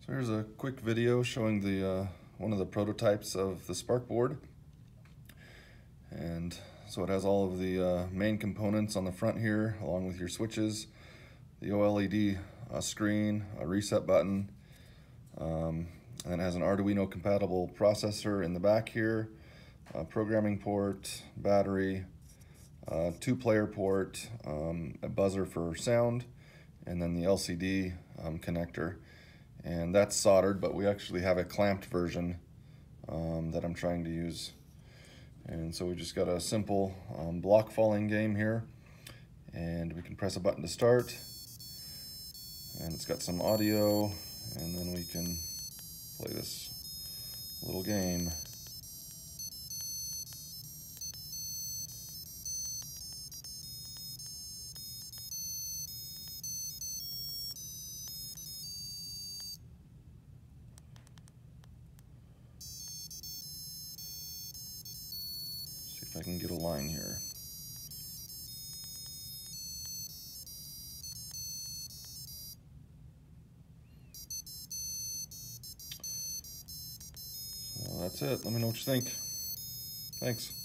So here's a quick video showing the one of the prototypes of the Spark board. And so it has all of the main components on the front here, along with your switches, the OLED screen, a reset button, and it has an Arduino compatible processor in the back here, a programming port, battery, 2-player port, a buzzer for sound, and then the LCD connector. And that's soldered, but we actually have a clamped version that I'm trying to use. And so we just got a simple block falling game here, and we can press a button to start, and it's got some audio, and then we can play this little game. See if I can get a line here. So that's it. Let me know what you think. Thanks.